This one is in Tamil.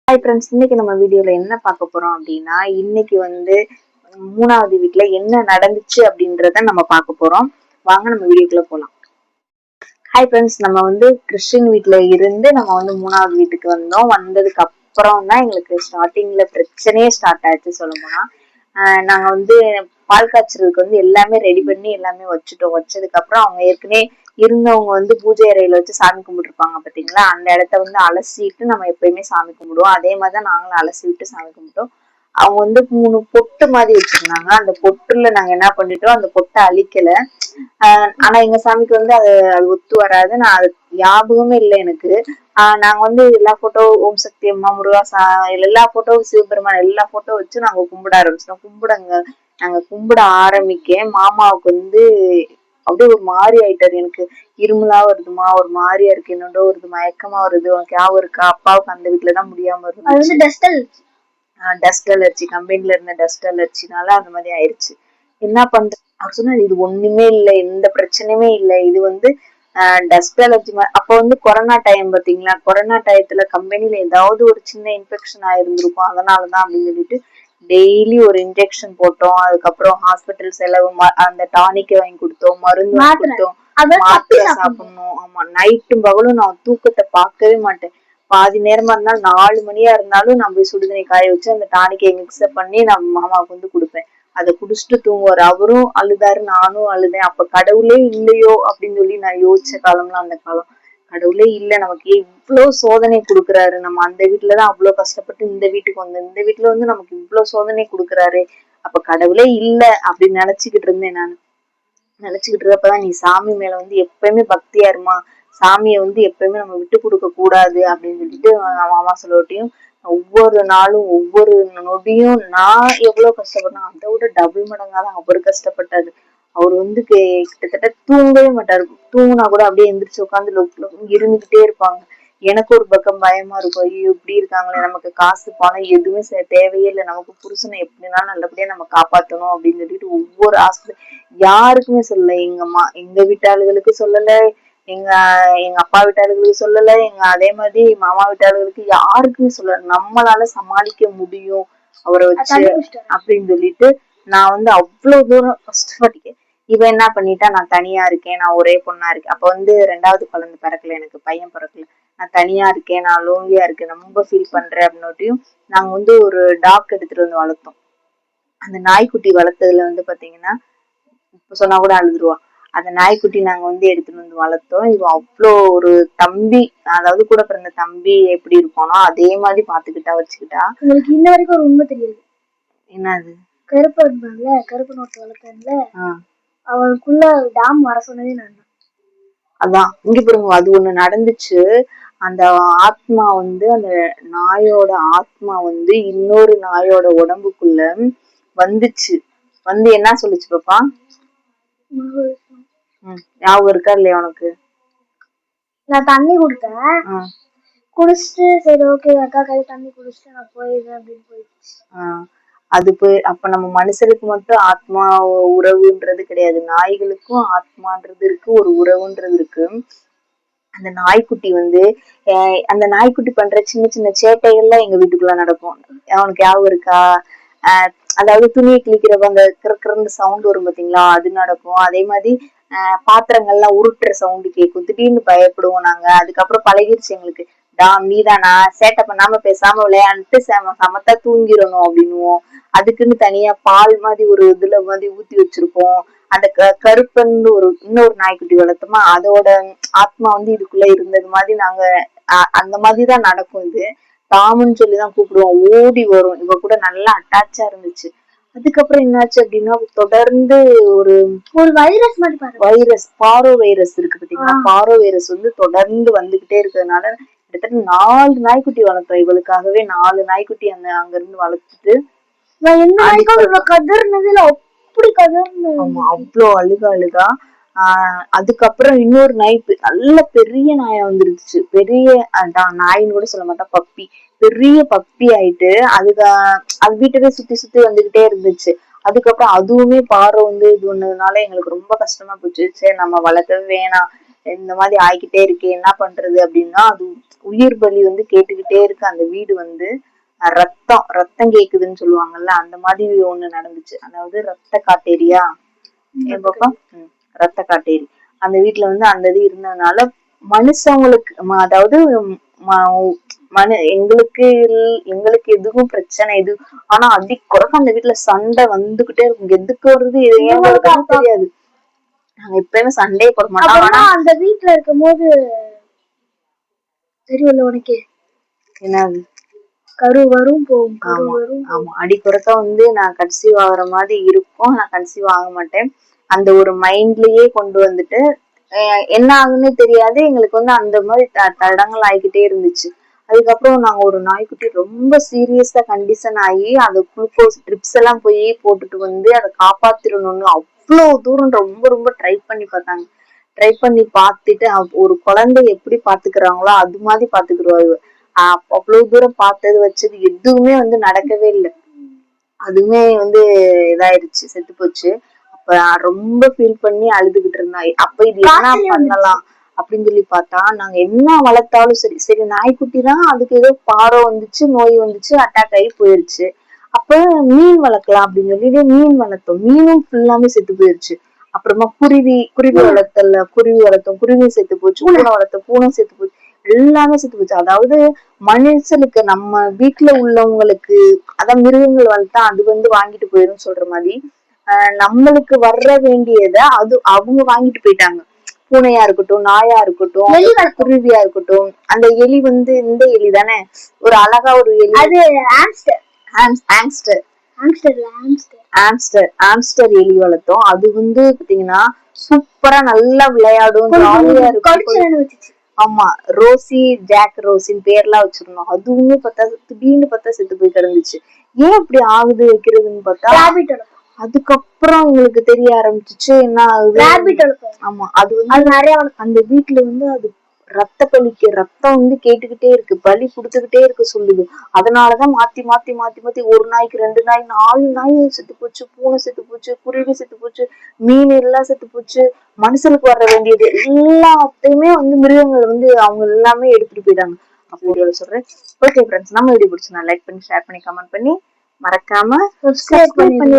ஹாய் ஃப்ரெண்ட்ஸ், இன்னைக்கு நம்ம வீடியோல என்ன பார்க்க போறோம் அப்படின்னா, இன்னைக்கு வந்து 3வது வீட்ல என்ன நடந்துச்சு அப்படின்றத நம்ம பார்க்க போறோம். வாங்க நம்ம வீடியோக்குள்ள போலாம். ஹாய் ஃப்ரெண்ட்ஸ், நம்ம வந்து கிறிஸ்டின் வீட்ல இருந்து நம்ம வந்து 3வது வீட்டுக்கு வந்தோம். வந்ததுக்கு அப்புறம் தான் எங்களுக்கு ஸ்டார்டிங்ல பிரச்சனையே ஸ்டார்ட் ஆயிடுச்சு சொல்ல போனா. நாங்க வந்து பால் காய்ச்சறதுக்கு வந்து எல்லாமே ரெடி பண்ணி எல்லாமே வச்சுட்டோம். வச்சதுக்கு அப்புறம் அவங்க ஏற்கனவே இருந்தவங்க வந்து பூஜை அறையில வச்சு சாமி கும்பிட்டுருப்பாங்க பாத்தீங்களா, அந்த இடத்த வந்து அலசிட்டு நம்ம எப்பயுமே சாமி கும்பிடுவோம். அதே மாதிரிதான் நாங்களும் அலசி விட்டு சாமி கும்பிட்டோம். அவங்க வந்து 3 பொட்டு மாதிரி வச்சிருந்தாங்க. அந்த பொட்டுல நாங்க என்ன பண்ணிட்டோம், அந்த பொட்டை அழிக்கல. ஆனா எங்க சாமிக்கு வந்து அது ஒத்து வராது. நான் அது ஞாபகமே இல்லை எனக்கு. நாங்க வந்து எல்லா போட்டோ ஓம் சக்தி அம்மா முருகா எல்லா போட்டோ சிவபெருமான் எல்லா போட்டோ வச்சு நாங்க கும்பிட ஆரம்பிச்சிட்டோம். நாங்க கும்பிட ஆரம்பிக்க மாமாவுக்கு வந்து அப்படியே ஒரு மாதிரி ஆயிட்டாரு. எனக்கு இருமலா வருதுமா, ஒரு மாதிரியா இருக்கு, என்னோட வருது, மயக்கமா வருது, உனக்கு ஞாபகம் இருக்கா, அப்பாவுக்கு அந்த வீட்டுலதான் முடியாம இருந்து டஸ்ட் அலர்ஜி, கம்பெனில இருந்த டஸ்ட் அலர்ஜினால அந்த மாதிரி ஆயிடுச்சு. என்ன பண்ற, அவர் சொன்னாரு இது ஒண்ணுமே இல்லை, எந்த பிரச்சனையுமே இல்லை, இது வந்து டஸ்ட் அலர்ஜி. அப்ப வந்து கொரோனா டைம் பாத்தீங்களா, கொரோனா டயத்துல கம்பெனில ஏதாவது ஒரு சின்ன இன்ஃபெக்ஷன் ஆயிருந்திருக்கும், அதனாலதான் அப்படின்னு சொல்லிட்டு டெய்லி ஒரு இன்ஜெக்ஷன் போட்டோம். அதுக்கப்புறம் ஹாஸ்பிட்டல் செலவு, அந்த டானிக்கை வாங்கி கொடுத்தோம், மருந்து வாங்கி கொடுத்தோம், மாத்திரை சாப்பிடணும். ஆமா, நைட்டும் பகலும் நான் தூக்கத்தை பார்க்கவே மாட்டேன். பாதி நேரமா இருந்தாலும் 4 மணியா இருந்தாலும் நான் போய் சுடுதண்ணி காய வச்சு அந்த டானிக்கை மிக்ஸ் பண்ணி நான் மாமாவுக்கு வந்து கொடுப்பேன். அதை குடிச்சிட்டு தூங்குவாரு. அவரும் அழுதாரு, நானும் அழுதேன். அப்ப கடவுளே இல்லையோ அப்படின்னு சொல்லி நான் யோசிச்ச காலம்லாம் அந்த காலம். கடவுளே இல்ல, நமக்கு இவ்வளவு சோதனை கொடுக்குறாரு, நம்ம அந்த வீட்டுலதான் அவ்வளவு கஷ்டப்பட்டு இந்த வீட்டுக்கு வந்தோம், இந்த வீட்டுல வந்து நமக்கு இவ்வளவு சோதனை கொடுக்குறாரு, அப்ப கடவுளே இல்ல அப்படின்னு நினைச்சுக்கிட்டு இருந்தேன். நான் நினைச்சுக்கிட்டு இருக்கப்பதான் நீ சாமி மேல வந்து எப்பயுமே பக்தியா இருமா, சாமியை வந்து எப்பயுமே நம்ம விட்டு கொடுக்க கூடாது அப்படின்னு சொல்லிட்டு மாமா சொல்லட்டியும் ஒவ்வொரு நாளும் ஒவ்வொரு நொடியும் நான் எவ்வளவு கஷ்டப்பட்டேன் அதை விட டபுள் மடங்காதான் அவரு கஷ்டப்பட்டாரு. அவர் வந்து கிட்டத்தட்ட தூங்கவே மாட்டாரு. தூங்குனா கூட அப்படியே எந்திரிச்சு உட்காந்து இருந்துகிட்டே இருப்பாங்க. எனக்கு ஒரு பக்கம் பயமா இருக்கும், ஐயோ இப்படி இருக்காங்களே, நமக்கு காசு பணம் எதுவுமே தேவையே இல்லை, நமக்கு புருஷனை எப்படினாலும் நல்லபடியா நம்ம காப்பாத்தணும் அப்படின்னு சொல்லிட்டு ஒவ்வொரு ஹாஸ்பிட்டல் யாருக்குமே சொல்லல. எங்க வீட்டாளுகளுக்கு சொல்லல, எங்க எங்க அப்பா வீட்டாளுகளுக்கு சொல்லல, அதே மாதிரி மாமா வீட்டாளுகளுக்கு யாருக்குமே சொல்லல. நம்மளால சமாளிக்க முடியும் அவரை வச்சு அப்படின்னு சொல்லிட்டு நான் வந்து அவ்வளவு தூரம் கஷ்டப்பட்டேன். இவன் என்ன பண்ணிட்டா, நான் தனியா இருக்கேன், நான் ஒரே பொண்ணா இருக்கேன். அப்ப வந்து 2வது குழந்தை பிறக்கல, எனக்கு பையன் பிறக்கல. நான் தனியா இருக்கேன், நான் லோன்லியா இருக்கேன், ரொம்ப ஃபீல் பண்றேன் அப்படின்னுட்டியும் நாங்க வந்து ஒரு டாக் எடுத்துட்டு வந்து வளர்த்தோம். அந்த நாய்க்குட்டி வளர்த்ததுல வந்து பாத்தீங்கன்னா, இப்ப சொன்னா கூட அழுதுருவா. அந்த நாய்க்குட்டி நாங்க வந்து எடுத்துட்டு வந்து வளர்த்தோம். இவ அவ்வளோ ஒரு தம்பி, அதாவது கூட பிறந்த தம்பி எப்படி இருப்பானோ அதே மாதிரி பாத்துக்கிட்டா வச்சுக்கிட்டா. உங்களுக்கு இன்ன வரைக்கும் ஒரு உண்மை தெரியாது. என்னது? கருப்பு இருந்தாங்கல்ல, கருப்பு நோட்டு வளர்த்தேன்ல, அவனுக்குள்ள டாம் வர சொன்னதே நான் தான். அதான் இங்க பாருங்க, அது ஒண்ணு நடந்துச்சு. அந்த ஆத்மா வந்து, அந்த நாயோட ஆத்மா வந்து இன்னொரு நாயோட உடம்புக்குள்ள வந்துச்சு. வந்து என்ன சொல்லுச்சு பாப்பா? ஞாபகம் இருக்கா இல்லையா உனக்கு? நான் தண்ணி கொடுத்தேன், குடிச்சிட்டு சரி ஓகே அக்கா கை தண்ணி குடிச்சிட்டு நான் போயிடுறேன் அப்படின்னு போயிடுச்சு. அது போய் அப்ப நம்ம மனுஷருக்கு மட்டும் ஆத்மா உறவுன்றது கிடையாது, நாய்களுக்கும் ஆத்மான்றது இருக்கு, ஒரு உறவுன்றது இருக்கு. அந்த நாய்க்குட்டி வந்து அந்த நாய்க்குட்டி பண்ற சின்ன சின்ன சேட்டைகள்லாம் எங்க வீட்டுக்குள்ள நடக்கும். அவனுக்கு ஞாபகம் இருக்கா? அதாவது துணியை கிழிக்கிறப்ப அந்த கிறுக்கிற சவுண்ட் வரும் பாத்தீங்களா, அது நடக்கும். அதே மாதிரி பாத்திரங்கள்லாம் உருட்டுற சவுண்டு கேட்கும், திடீர்னு பயப்படுவோம் நாங்க. அதுக்கப்புறம் பழகிருச்சு எங்களுக்கு. நீதானா, சேட்டை பண்ணாம பேசாம விளையாண்டுட்டு சமத்தா தூங்கிடணும் அப்படின்னுவோம். அதுக்குன்னு தனியா பால் மாதிரி ஒரு இதுல மாதிரி ஊத்தி வச்சிருப்போம். அந்த கருப்பன்னு இன்னொரு நாய்க்குட்டி வளர்த்தோமா, அதோட ஆத்மா வந்து இதுக்குள்ள இருந்தது மாதிரி நாங்க அந்த மாதிரிதான் நடக்கும். இது டாமுன்னு சொல்லிதான் கூப்பிடுவோம். ஓடி வரும், இவ கூட நல்லா அட்டாச்சா இருந்துச்சு. அதுக்கப்புறம் என்னாச்சு அப்படின்னா, தொடர்ந்து ஒரு வைரஸ் பாரோ வைரஸ் இருக்கு பாத்தீங்களா, பாரோ வைரஸ் வந்து தொடர்ந்து வந்துகிட்டே இருக்கிறதுனால கிட்டத்தட்ட 4 நாய்க்குட்டி வளர்த்தோம். இவளுக்காகவே 4 நாய்க்குட்டி அங்க இருந்து வளர்த்துட்டு அவ்வளோ அழுகா. அதுக்கப்புறம் இன்னொரு நாய், நல்ல பெரிய நாயா வந்துருச்சு. பெரிய நாயின்னு கூட சொல்ல மாட்டா, பப்பி, பெரிய பப்பி ஆயிட்டு அது வீட்டவே சுத்தி சுத்தி வந்துகிட்டே இருந்துச்சு. அதுக்கப்புறம் அதுவுமே பாறை வந்து இது ஒண்ணதுனால எங்களுக்கு ரொம்ப கஷ்டமா போச்சு. சரி நம்ம வளர்க்கவே வேணாம், இந்த மாதிரி ஆகிக்கிட்டே இருக்கு, என்ன பண்றது அப்படின்னா அது உயிர் பலி வந்து கேட்டுக்கிட்டே இருக்கு. அந்த வீடு வந்து ரத்தம் கேக்குதுன்னு சொல்லுவாங்கல்ல, அந்த மாதிரி ஒண்ணு நடந்துச்சு. அதாவது ரத்த காட்டேரியா என் பக்கம் ரத்த காட்டேரி அந்த வீட்டுல வந்து அந்த இது இருந்ததுனால மனுஷங்களுக்கு அதாவது எங்களுக்கு எதுவும் பிரச்சனை இது, ஆனா குறைக்க அந்த வீட்டுல சண்டை வந்துகிட்டே இருக்கும். எதுக்கு வருது ஏன் வருதுன்னு தெரியாது. நாங்க எப்பயுமே சண்டையே போட மாட்டோம். ஆனா அந்த வீட்டுல இருக்கும் போது தெரியல உனக்கு என்னது கரு வரும் போகும். ஆமா அடிக்குறக்கா வந்து நான் கன்சீவ் ஆகுற மாதிரி இருக்கும். நான் கன்சீவ் ஆக மாட்டேன். அந்த ஒரு மைண்ட்லயே கொண்டு வந்துட்டு என்ன ஆகுன்னு தெரியாது. எங்களுக்கு வந்து அந்த மாதிரி தடங்கள் ஆகிக்கிட்டே இருந்துச்சு. அதுக்கப்புறம் நாங்க ஒரு நாய்க்குட்டி ரொம்ப சீரியஸா கண்டிஷன் ஆகி அதை குளுக்கோஸ் ட்ரிப்ஸ் எல்லாம் போய் போட்டுட்டு வந்து அதை காப்பாத்திரணும்னு அவ்வளவு தூரம் ரொம்ப ரொம்ப ட்ரை பண்ணி பார்த்தாங்க. ட்ரை பண்ணி பார்த்துட்டு ஒரு குழந்தை எப்படி பாத்துக்கிறாங்களோ அது மாதிரி பாத்துக்கிடுவாரு. அவ்வளவு தூரம் பார்த்தது வச்சது எதுவுமே வந்து நடக்கவே இல்லை. அதுவுமே வந்து இதாயிருச்சு, செத்து போச்சு. அப்ப ரொம்ப ஃபீல் பண்ணி அழுதுகிட்டு இருந்தா. அப்ப இது என்ன பண்ணலாம் அப்படின்னு சொல்லி பார்த்தா, நாங்க என்ன வளர்த்தாலும் சரி சரி நாய்க்குட்டி தான், அதுக்கு ஏதோ பாரம் வந்துச்சு, நோய் வந்துச்சு, அட்டாக் ஆகி போயிருச்சு. அப்ப மீன் வளர்க்கலாம் அப்படின்னு சொல்லிட்டு மீன் வளர்த்தோம். மீனும் ஃபுல்லாமே செத்து போயிருச்சு. அப்புறமா குருவி வளர்த்தோம், குருவி செத்து போச்சு. பூனை வளர்த்தோம், பூனை செத்து போச்சு. எல்லாமே செத்து போச்சு. அதாவது மனுஷனுக்கு நம்ம வீட்டுல உள்ளவங்களுக்கு அதான் மிருகங்கள் வளர்த்தா அது வந்து வாங்கிட்டு போயிரும் சொல்ற மாதிரி நம்மளுக்கு வர்ற வேண்டியதை அது அவங்க வாங்கிட்டு போயிட்டாங்க. பூனையா இருக்கட்டும், நாயா இருக்கட்டும், குருவியா இருக்கட்டும். அந்த எலி வந்து இந்த எலி தானே, ஒரு அழகா ஒரு எலி, அது ஆம்ஸ்டர் எலி வளர்த்தோம். அது வந்து பாத்தீங்கன்னா சூப்பரா நல்லா விளையாடும், ஜாலியா இருக்கும். ஆமா, ரோசின்னு பேர்லாம் வச்சிருந்தோம். அதுவுமே பார்த்தா திடீர்னு பார்த்தா செத்து போய் கிடந்துச்சு. ஏன் இப்படி ஆகுது வைக்கிறதுன்னு பார்த்தா அதுக்கப்புறம் எங்களுக்கு தெரிய ஆரம்பிச்சிச்சு என்ன ஆகுது. ஆமா, அது வந்து நிறைய அந்த வீட்டுல வந்து அது ரத்தம் வந்து கேட்டுக்கிட்டே இருக்கு, பலி கொடுத்துக்கிட்டே இருக்கு சொல்லுது. அதனாலதான் மாத்தி ஒரு நாய்க்கு 2 நாய் 4 நாய் செத்து போச்சு, பூனை செத்து போச்சு, குருவி செத்து போச்சு, மீன் எல்லாம் செத்து போச்சு. மனுஷனுக்கு வர வேண்டியது எல்லாத்தையுமே வந்து மிருகங்கள் வந்து அவங்க எல்லாமே எடுத்துட்டு போயிட்டாங்க. அப்போ சொல்றேன். ஓகே ஃப்ரெண்ட்ஸ், நம்ம வீடியோ பிடிச்சா லைக் பண்ணி, ஷேர் பண்ணி, கமெண்ட் பண்ணி, மறக்காம சப்ஸ்கிரைப் பண்ணிடுங்க.